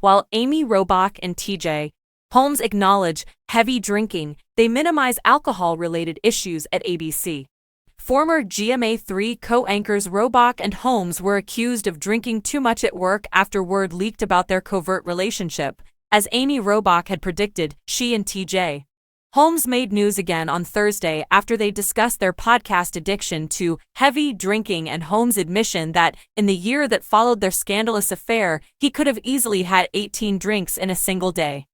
While Amy Robach and TJ Holmes acknowledge heavy drinking, they minimize alcohol-related issues at ABC. Former GMA3 co-anchors Robach and Holmes were accused of drinking too much at work after word leaked about their covert relationship. As Amy Robach had predicted, she and TJ Holmes made news again on Thursday after they discussed their podcast addiction to heavy drinking and Holmes' admission that, in the year that followed their scandalous affair, he could have easily had 18 drinks in a single day.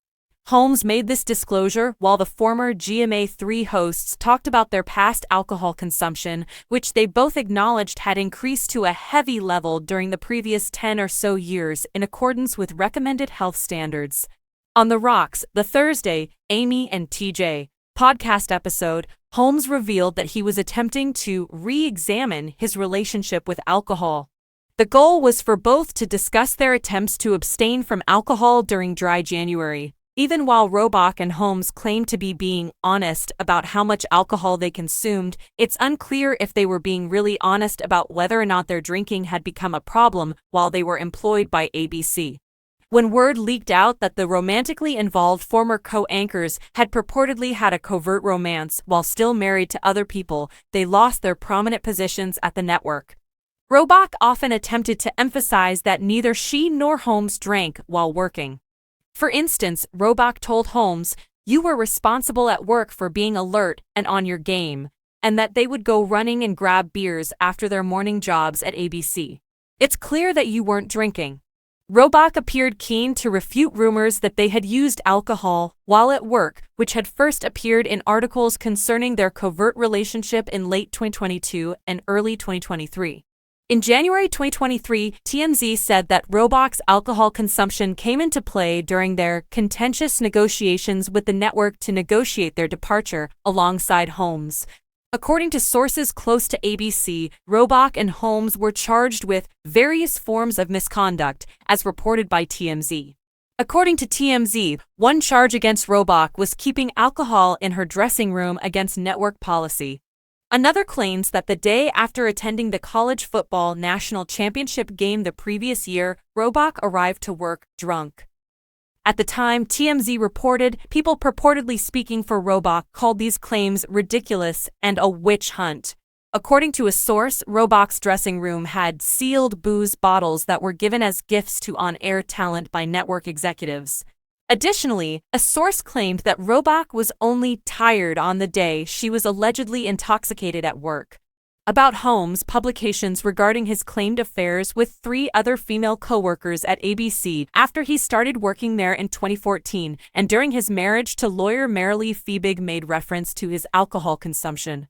Holmes made this disclosure while the former GMA3 hosts talked about their past alcohol consumption, which they both acknowledged had increased to a heavy level during the previous 10 or so years in accordance with recommended health standards. On The Rocks, the Thursday, Amy and TJ podcast episode, Holmes revealed that he was attempting to re-examine his relationship with alcohol. The goal was for both to discuss their attempts to abstain from alcohol during dry January. Even while Robach and Holmes claimed to be being honest about how much alcohol they consumed, it's unclear if they were being really honest about whether or not their drinking had become a problem while they were employed by ABC. When word leaked out that the romantically involved former co-anchors had purportedly had a covert romance while still married to other people, they lost their prominent positions at the network. Robach often attempted to emphasize that neither she nor Holmes drank while working. For instance, Robach told Holmes, "You were responsible at work for being alert and on your game," and that they would go running and grab beers after their morning jobs at ABC. "It's clear that you weren't drinking." Robach appeared keen to refute rumors that they had used alcohol while at work, which had first appeared in articles concerning their covert relationship in late 2022 and early 2023. In January 2023, TMZ said that Robach's alcohol consumption came into play during their contentious negotiations with the network to negotiate their departure alongside Holmes. According to sources close to ABC, Robach and Holmes were charged with various forms of misconduct, as reported by TMZ. According to TMZ, one charge against Robach was keeping alcohol in her dressing room against network policy. Another claims that the day after attending the college football national championship game the previous year, Robach arrived to work drunk. At the time, TMZ reported people purportedly speaking for Robach called these claims ridiculous and a witch hunt. According to a source, Robach's dressing room had sealed booze bottles that were given as gifts to on-air talent by network executives. Additionally, a source claimed that Robach was only tired on the day she was allegedly intoxicated at work. About Holmes, publications regarding his claimed affairs with 3 other female co-workers at ABC after he started working there in 2014, and during his marriage to lawyer Marilee Fiebig made reference to his alcohol consumption.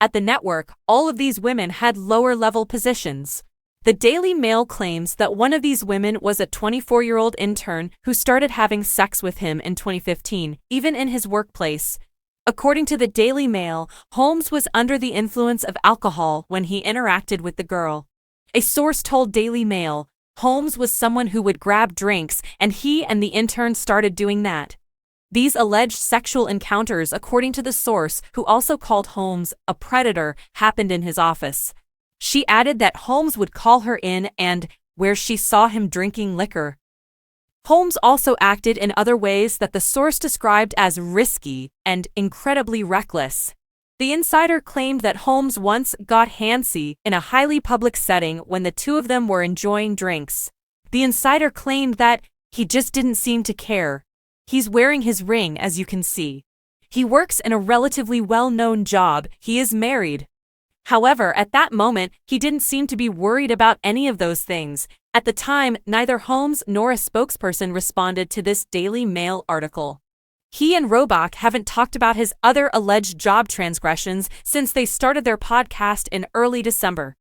At the network, all of these women had lower-level positions. The Daily Mail claims that one of these women was a 24-year-old intern who started having sex with him in 2015, even in his workplace. According to the Daily Mail, Holmes was under the influence of alcohol when he interacted with the girl. A source told Daily Mail, Holmes was someone who would grab drinks, and he and the intern started doing that. These alleged sexual encounters, according to the source, who also called Holmes a predator, happened in his office. She added that Holmes would call her in and where she saw him drinking liquor. Holmes also acted in other ways that the source described as risky and incredibly reckless. The insider claimed that Holmes once got handsy in a highly public setting when the two of them were enjoying drinks. The insider claimed that he just didn't seem to care. He's wearing his ring, as you can see. He works in a relatively well-known job. He is married. However, at that moment, he didn't seem to be worried about any of those things. At the time, neither Holmes nor a spokesperson responded to this Daily Mail article. He and Robach haven't talked about his other alleged job transgressions since they started their podcast in early December.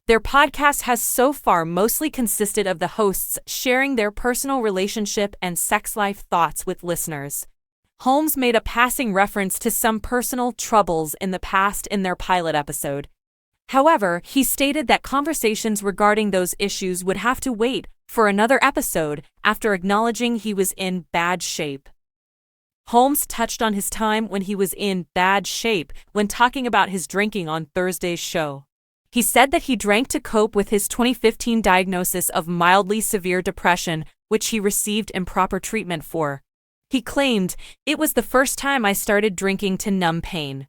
Their podcast has so far mostly consisted of the hosts sharing their personal relationship and sex life thoughts with listeners. Holmes made a passing reference to some personal troubles in the past in their pilot episode. However, he stated that conversations regarding those issues would have to wait for another episode after acknowledging he was in bad shape. Holmes touched on his time when he was in bad shape when talking about his drinking on Thursday's show. He said that he drank to cope with his 2015 diagnosis of mildly severe depression, which he received improper treatment for. He claimed, "It was the first time I started drinking to numb pain."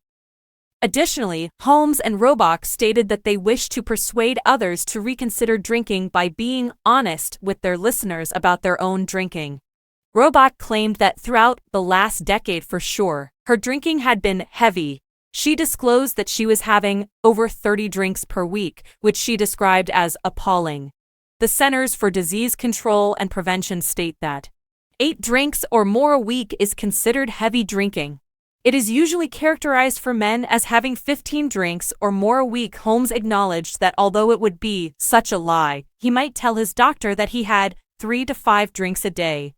Additionally, Holmes and Robach stated that they wish to persuade others to reconsider drinking by being honest with their listeners about their own drinking. Robach claimed that throughout the last decade for sure, her drinking had been heavy. She disclosed that she was having over 30 drinks per week, which she described as appalling. The Centers for Disease Control and Prevention state that 8 drinks or more a week is considered heavy drinking. It is usually characterized for men as having 15 drinks or more a week. Holmes acknowledged that although it would be such a lie, he might tell his doctor that he had 3 to 5 drinks a day.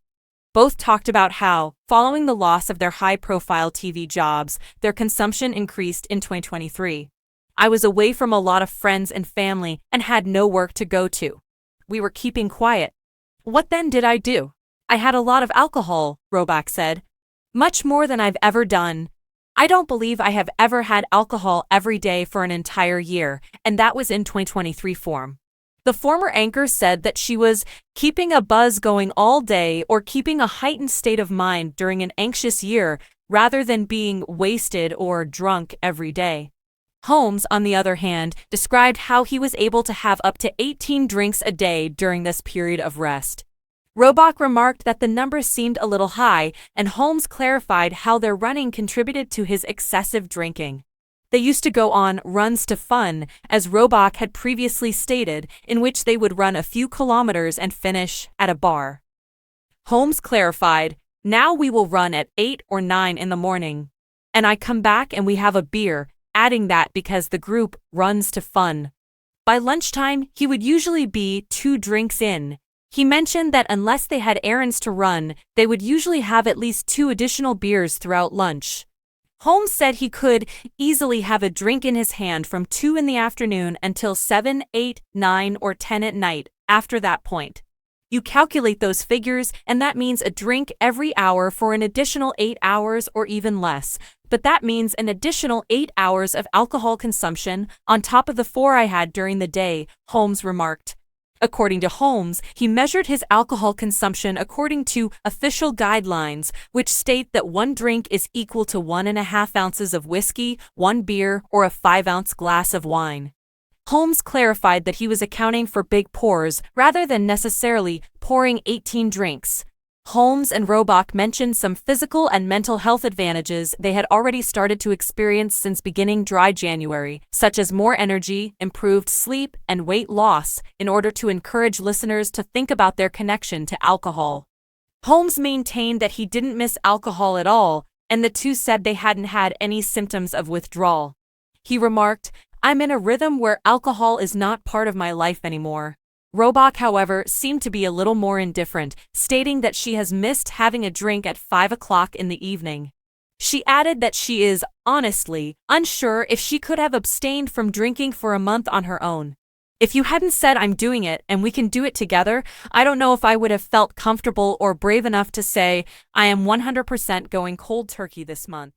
Both talked about how, following the loss of their high-profile TV jobs, their consumption increased in 2023. "I was away from a lot of friends and family and had no work to go to. We were keeping quiet. What then did I do? I had a lot of alcohol," Robach said. "Much more than I've ever done. I don't believe I have ever had alcohol every day for an entire year, and that was in 2023 form." The former anchor said that she was keeping a buzz going all day or keeping a heightened state of mind during an anxious year rather than being wasted or drunk every day. Holmes, on the other hand, described how he was able to have up to 18 drinks a day during this period of rest. Robach remarked that the number seemed a little high, and Holmes clarified how their running contributed to his excessive drinking. They used to go on runs to fun, as Robach had previously stated, in which they would run a few kilometers and finish at a bar. Holmes clarified, "Now we will run at 8 or 9 in the morning. And I come back and we have a beer," adding that because the group runs to fun. By lunchtime, he would usually be 2 drinks in. He mentioned that unless they had errands to run, they would usually have at least 2 additional beers throughout lunch. Holmes said he could easily have a drink in his hand from 2 in the afternoon until 7, 8, 9, or 10 at night. After that point, you calculate those figures, and that means a drink every hour for an additional 8 hours or even less. But that means an additional 8 hours of alcohol consumption on top of the 4 I had during the day, Holmes remarked. According to Holmes, he measured his alcohol consumption according to official guidelines, which state that 1 drink is equal to 1.5 ounces of whiskey, 1 beer, or a 5-ounce glass of wine. Holmes clarified that he was accounting for big pours rather than necessarily pouring 18 drinks. Holmes and Robach mentioned some physical and mental health advantages they had already started to experience since beginning dry January, such as more energy, improved sleep, and weight loss, in order to encourage listeners to think about their connection to alcohol. Holmes maintained that he didn't miss alcohol at all, and the two said they hadn't had any symptoms of withdrawal. He remarked, "I'm in a rhythm where alcohol is not part of my life anymore." Robach, however, seemed to be a little more indifferent, stating that she has missed having a drink at 5 o'clock in the evening. She added that she is, honestly, unsure if she could have abstained from drinking for a month on her own. "If you hadn't said I'm doing it and we can do it together, I don't know if I would have felt comfortable or brave enough to say I am 100% going cold turkey this month."